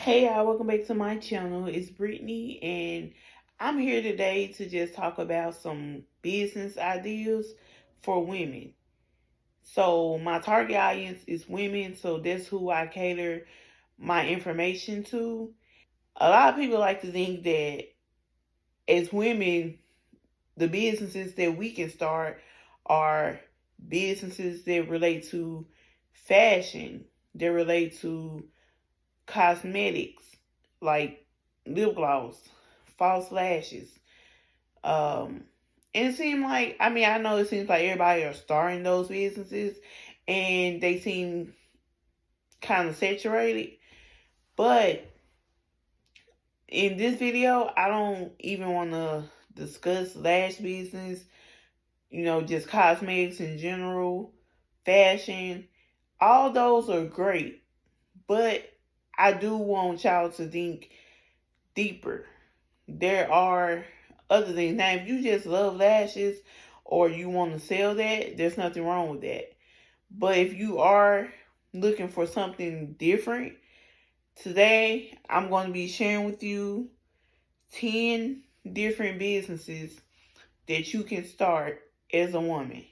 Hey y'all, welcome back to my channel. It's Brittany and I'm here today to just talk about some business ideas for women. So my target audience is women, so that's who I cater my information to. A lot of people like to think that as women, the businesses that we can start are businesses that relate to fashion, that relate to cosmetics like lip gloss, false lashes. Um, and it seemed like, I know it seems like everybody are starting those businesses and they seem kind of saturated. But in this video, I don't even want to discuss lash business, just cosmetics in general, fashion. All those are great. But I do want y'all to think deeper. There are other things. Now, if you just love lashes or you want to sell that, there's nothing wrong with that. But if you are looking for something different, today I'm going to be sharing with you 10 different businesses that you can start as a woman.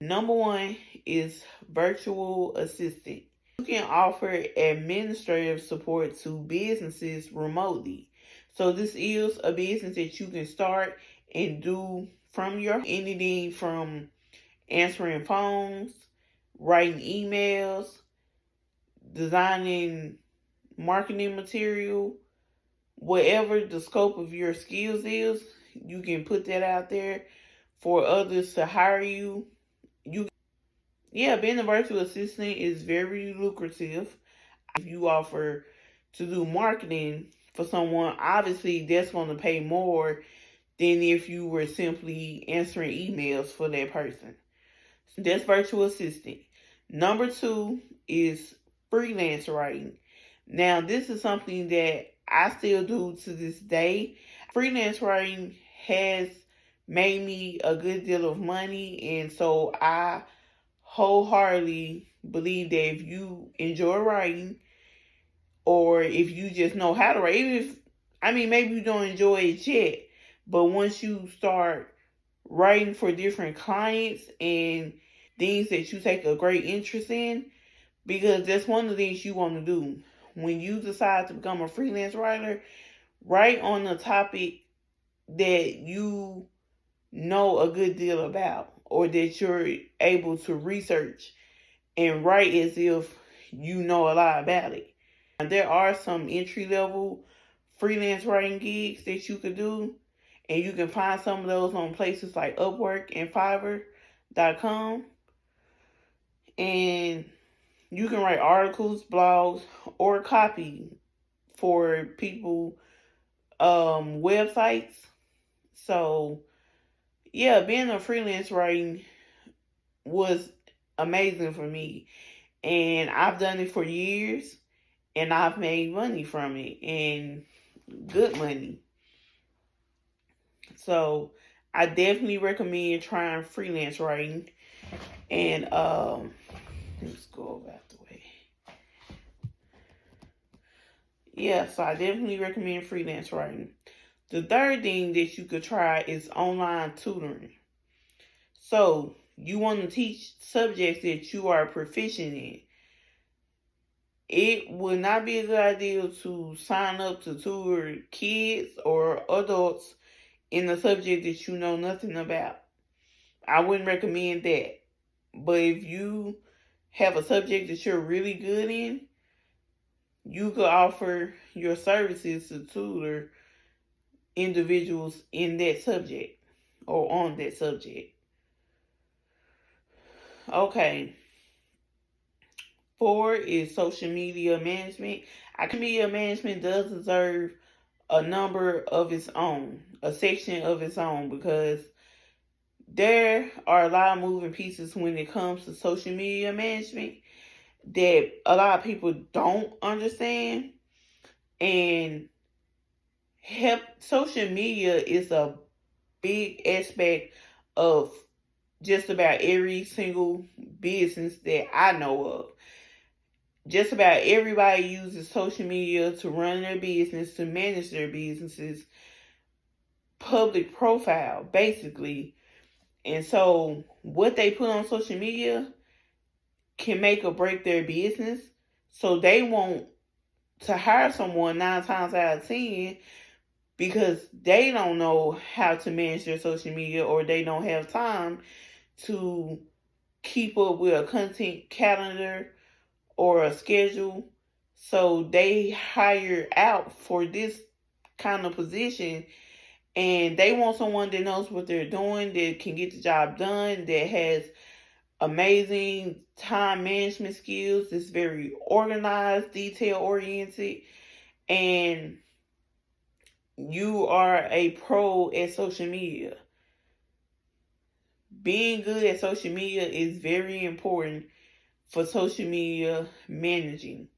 Number one is virtual assistant. You can offer administrative support to businesses remotely. So this is a business that you can start and do from your anything from answering phones, writing emails, designing marketing material, whatever the scope of your skills is, you can put that out there for others to hire you. Being a virtual assistant is very lucrative. If you offer to do marketing for someone, obviously that's going to pay more than if you were simply answering emails for that person. So that's virtual assistant. Number two is freelance writing. Now, this is something that I still do to this day. Freelance writing has made me a good deal of money, and so I wholeheartedly believe that if you enjoy writing or if you just know how to write, even if, maybe you don't enjoy it yet, but once you start writing for different clients and things that you take a great interest in, because that's one of the things you want to do. When you decide to become a freelance writer, write on the topic that you know a good deal about or that you're able to research and write as if you know a lot about it. There are some entry level freelance writing gigs that you could do, and you can find some of those on places like Upwork and Fiverr.com. And you can write articles, blogs, or copy for people websites. So being a freelance writing was amazing for me. And I've done it for years and I've made money from it, and good money. So I definitely recommend trying freelance writing. And let's go about the way. So I definitely recommend freelance writing. The third thing that you could try is online tutoring. So you want to teach subjects that you are proficient in. It would not be a good idea to sign up to tutor kids or adults in a subject that you know nothing about. I wouldn't recommend that. But if you have a subject that you're really good in, you could offer your services to tutor individuals in that subject or on that subject. Okay. 4 is social media management. Media management does deserve a number of its own, a section of its own, because there are a lot of moving pieces when it comes to social media management that a lot of people don't understand. And social media is a big aspect of just about every single business that I know of. just about everybody uses social media to run their business, to manage their businesses, public profile, basically. And so what they put on social media can make or break their business. So they want to hire someone 9 times out of 10 because they don't know how to manage their social media, or they don't have time to keep up with a content calendar or a schedule. So they hire out for this kind of position, and they want someone that knows what they're doing, that can get the job done, that has amazing time management skills, that's very organized, detail oriented, and you are a pro at social media. Being good at social media is very important for social media managing.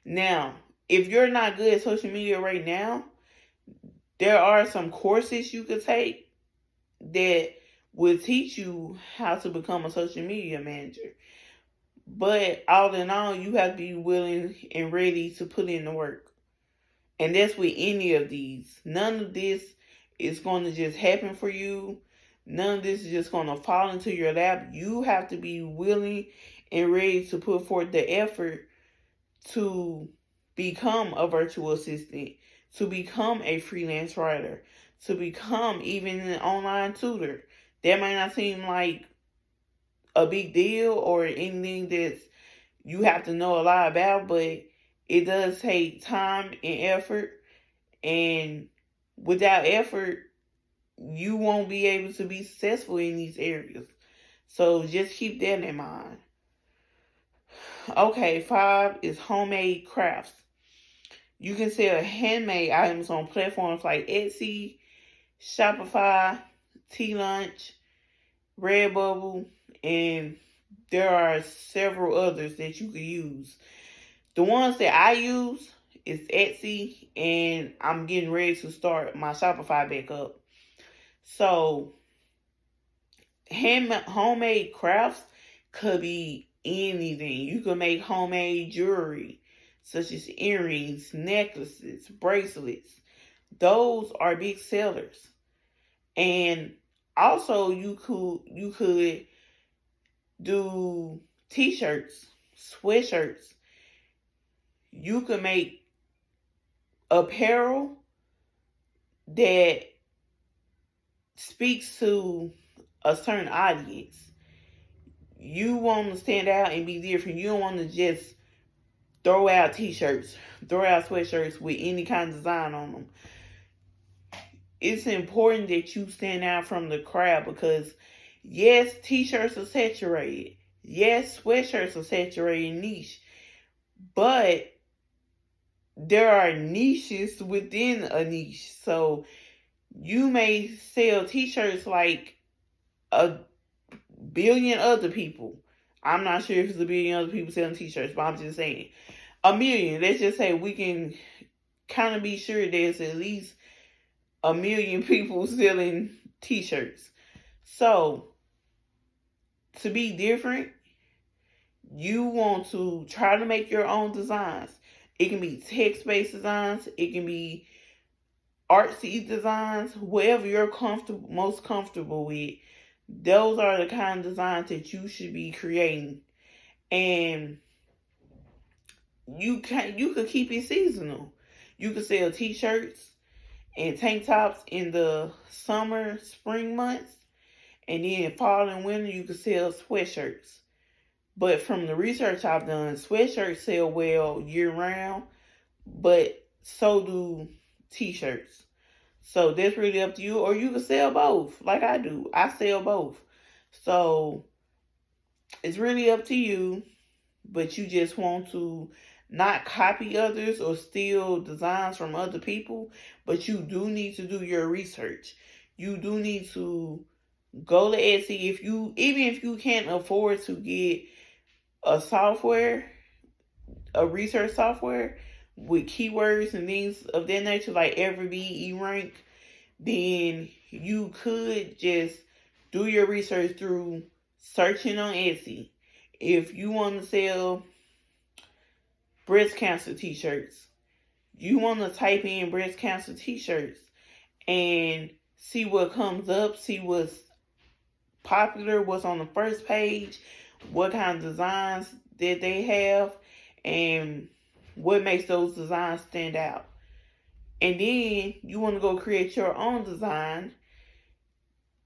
Now, if you're not good at social media right now, there are some courses you could take that will teach you how to become a social media manager. But all in all, you have to be willing and ready to put in the work. And that's with any of these. None of this is going to just happen for you. None of this is just going to fall into your lap. You have to be willing and ready to put forth the effort to become a virtual assistant, to become a freelance writer, to become even an online tutor. That might not seem like a big deal or anything that you have to know a lot about, but it does take time and effort. And without effort, you won't be able to be successful in these areas. So just keep that in mind. Okay, 5 is homemade crafts. You can sell handmade items on platforms like Etsy, Shopify, T-Lunch, Redbubble, and there are several others that you can use. The ones that I use is Etsy, and I'm getting ready to start my Shopify back up. So, homemade crafts could be anything. You could make homemade jewelry, such as earrings, necklaces, bracelets. Those are big sellers. And also you could do t-shirts, sweatshirts. You could make apparel that speaks to a certain audience. You want to stand out and be different. You don't want to just throw out t-shirts, throw out sweatshirts with any kind of design on them. It's important that you stand out from the crowd because, yes, t-shirts are saturated. Yes, sweatshirts are saturated niche. But there are niches within a niche. So you may sell t-shirts like a billion other people. I'm not sure if it's a billion other people selling t-shirts, but I'm just saying. A million. Let's just say we can kind of be sure there's at least a million people selling t-shirts. So, to be different, you want to try to make your own designs. It can be text-based designs. It can be artsy designs. Whatever you're most comfortable with. Those are the kind of designs that you should be creating. And you could keep it seasonal. You could sell t-shirts and tank tops in the summer, spring months. And then in fall and winter, you could sell sweatshirts. But from the research I've done, sweatshirts sell well year round, but so do t-shirts. So that's really up to you. Or you can sell both, like I do. I sell both. So it's really up to you, but you just want to not copy others or steal designs from other people, but you do need to do your research. You do need to go to Etsy. Even if you can't afford to get a software, a research software with keywords and things of that nature, like Everbee, eRank, then you could just do your research through searching on Etsy. If you want to sell breast cancer t-shirts. You want to type in breast cancer t-shirts and see what comes up, see what's popular, what's on the first page, what kind of designs that they have, and what makes those designs stand out. And then you want to go create your own design.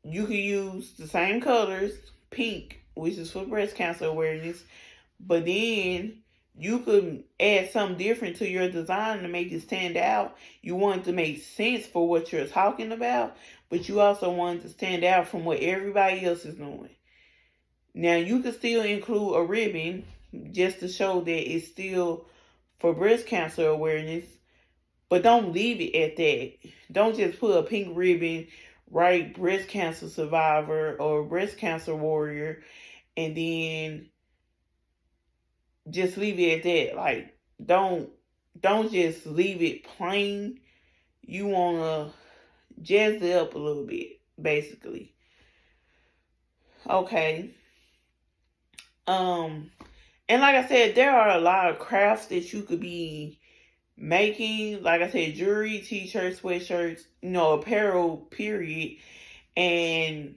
You can use the same colors, pink, which is for breast cancer awareness, but then you could add something different to your design to make it stand out. You want it to make sense for what you're talking about, but you also want it to stand out from what everybody else is doing. Now, you could still include a ribbon just to show that it's still for breast cancer awareness, but don't leave it at that. Don't just put a pink ribbon, write breast cancer survivor or breast cancer warrior, and then just leave it at that. Like, don't just leave it plain. You want to jazz it up a little bit, basically. Okay. And like I said, there are a lot of crafts that you could be making. Like I said, jewelry, t-shirts, sweatshirts, apparel, period. And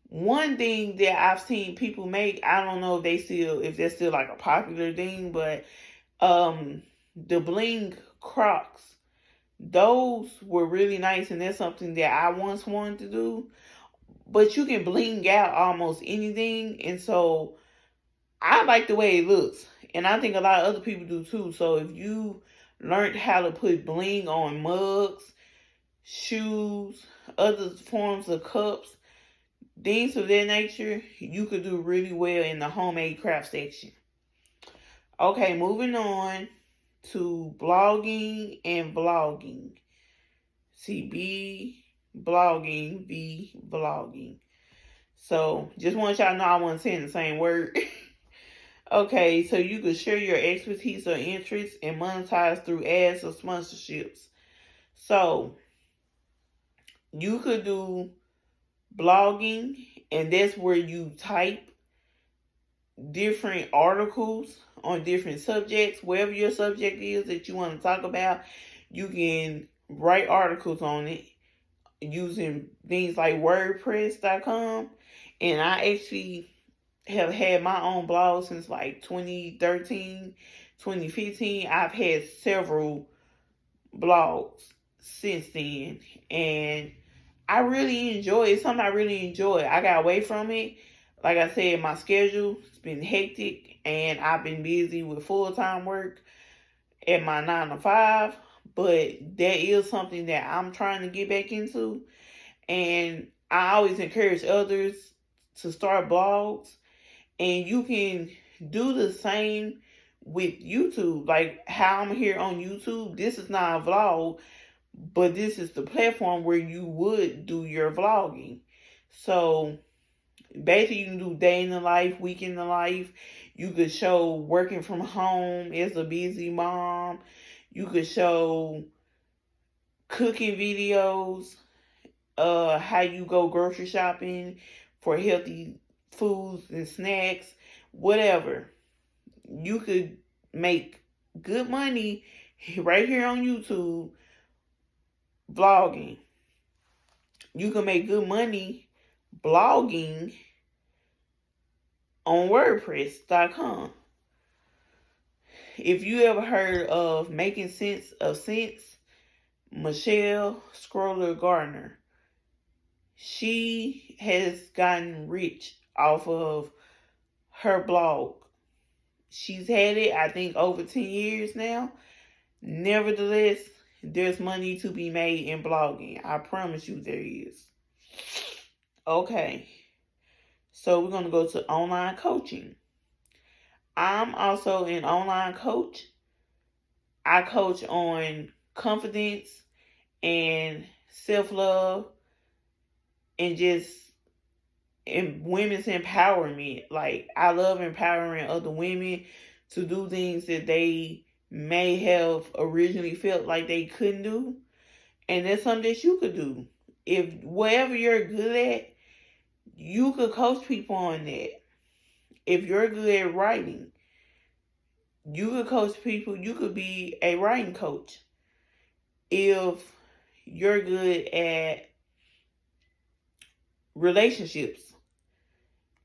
one thing that I've seen people make, I don't know if that's still like a popular thing, but the bling Crocs, those were really nice, and that's something that I once wanted to do. But you can bling out almost anything, and so I like the way it looks, and I think a lot of other people do too. So if you learned how to put bling on mugs, shoes, other forms of cups, things of that nature, you could do really well in the homemade craft section. Okay, moving on to blogging and vlogging. See, B, blogging, V, vlogging. So just want y'all to know I wasn't saying the same word. Okay, so you could share your expertise or interests and monetize through ads or sponsorships. So you could do blogging, and that's where you type different articles on different subjects. Wherever your subject is that you want to talk about, you can write articles on it using things like WordPress.com. And I actually have had my own blog since like 2013, 2015. I've had several blogs since then, and I really enjoy it. It's something I really enjoy. I got away from it. Like I said, my schedule has been hectic, and I've been busy with full-time work at my 9 to 5, but that is something that I'm trying to get back into. And I always encourage others to start blogs, and you can do the same with YouTube. Like how I'm here on YouTube, this is not a vlog, but this is the platform where you would do your vlogging. So basically, you can do day in the life, week in the life. You could show working from home as a busy mom. You could show cooking videos, how you go grocery shopping for healthy foods and snacks, whatever. You could make good money right here on YouTube vlogging. You can make good money blogging on WordPress.com. If you ever heard of Making Sense of Sense, Michelle Scroller Gardner, she has gotten rich off of her blog. She's had it, I think, over 10 years now. Nevertheless, there's money to be made in blogging. I promise you there is. Okay. So we're going to go to online coaching. I'm also an online coach. I coach on confidence and self-love and just women's empowerment. Like, I love empowering other women to do things that they may have originally felt like they couldn't do. And that's something that you could do. If whatever you're good at, you could coach people on that. If you're good at writing, You could coach people. You could be a writing coach if you're good at relationships.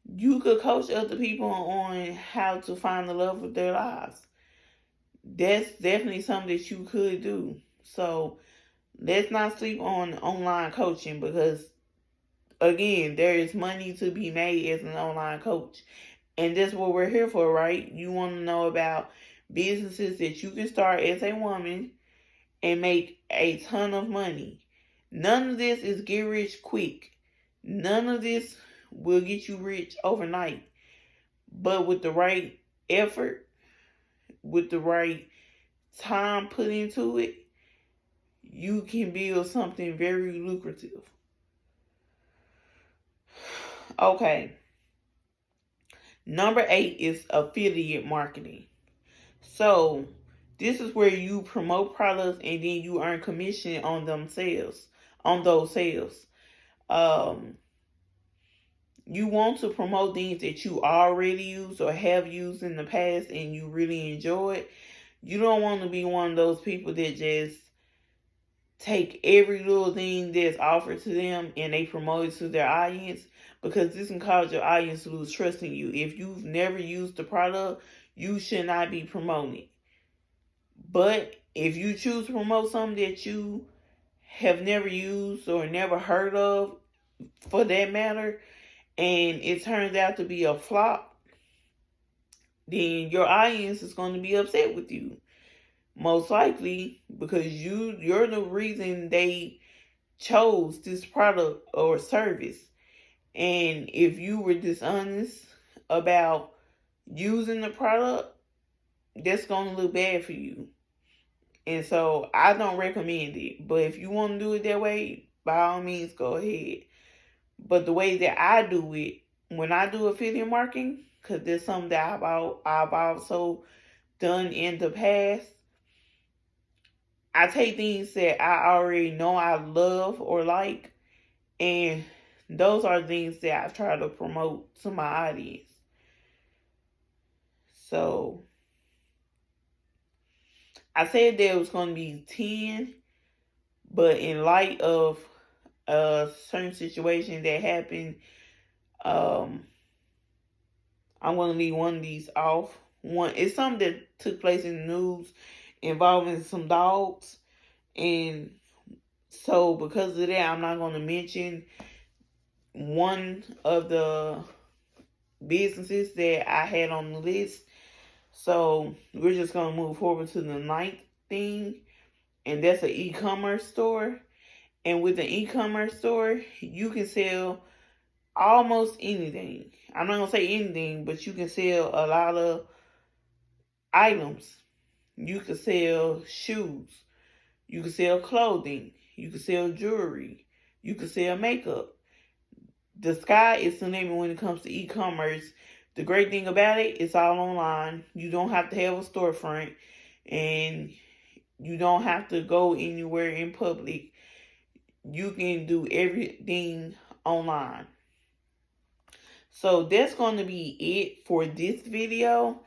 You could coach other people on how to find the love of their lives. That's definitely something that you could do. So let's not sleep on online coaching, because again, there is money to be made as an online coach. And that's what we're here for, right? You want to know about businesses that you can start as a woman and make a ton of money. None of this is get rich quick. None of this will get you rich overnight. But with the right effort, with the right time put into it, you can build something very lucrative. Okay. Number 8 is affiliate marketing. So this is where you promote products and then you earn commission on those sales. Um, you want to promote things that you already use or have used in the past and you really enjoy it. You don't want to be one of those people that just take every little thing that's offered to them and they promote it to their audience, because this can cause your audience to lose trust in you. If you've never used the product, you should not be promoting it. But if you choose to promote something that you have never used or never heard of, for that matter, and it turns out to be a flop, then your audience is going to be upset with you. Most likely because you're the reason they chose this product or service. And if you were dishonest about using the product, that's going to look bad for you. And so I don't recommend it. But if you want to do it that way, by all means, go ahead. But the way that I do it, when I do affiliate marketing, because there's something that I've also done in the past, I take things that I already know I love or like, and those are things that I try to promote to my audience. So I said there was going to be 10, but in light of a certain situation that happened, um, I'm going to leave one of these off. One, it's something that took place in the news involving some dogs, and so because of that, I'm not going to mention one of the businesses that I had on the list. So we're just going to move forward to the 9th thing, and that's an e-commerce store. And with an e-commerce store, you can sell almost anything. I'm not going to say anything, but you can sell a lot of items. You can sell shoes. You can sell clothing. You can sell jewelry. You can sell makeup. The sky is the limit when it comes to e-commerce. The great thing about it, it's all online. You don't have to have a storefront, and you don't have to go anywhere in public. You can do everything online. So that's going to be it for this video.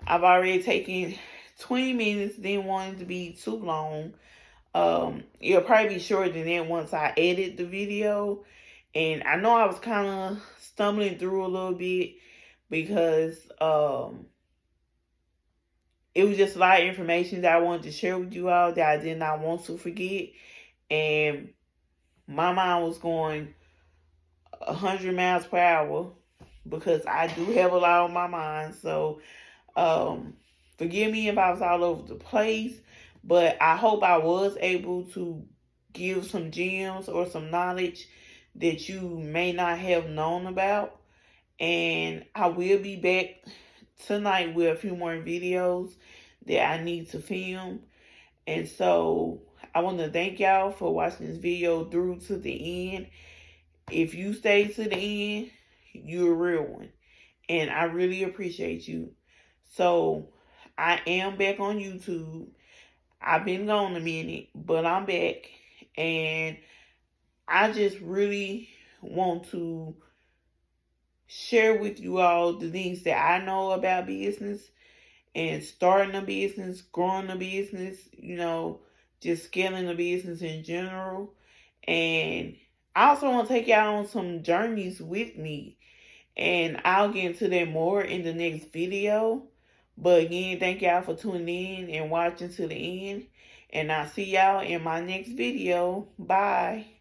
I've already taken 20 minutes, didn't want it to be too long. It'll probably be shorter than that once I edit the video. And I know I was kind of stumbling through a little bit because it was just a lot of information that I wanted to share with you all that I did not want to forget. And my mind was going 100 miles per hour because I do have a lot on my mind. So forgive me if I was all over the place, but I hope I was able to give some gems or some knowledge that you may not have known about. And I will be back tonight with a few more videos that I need to film. And so I want to thank y'all for watching this video through to the end. If you stay to the end, you're a real one. And I really appreciate you. So I am back on YouTube. I've been gone a minute, but I'm back. And I just really want to share with you all the things that I know about business and starting a business, growing a business, just scaling a business in general. And I also want to take y'all on some journeys with me. And I'll get into that more in the next video. But again, thank y'all for tuning in and watching to the end. And I'll see y'all in my next video. Bye.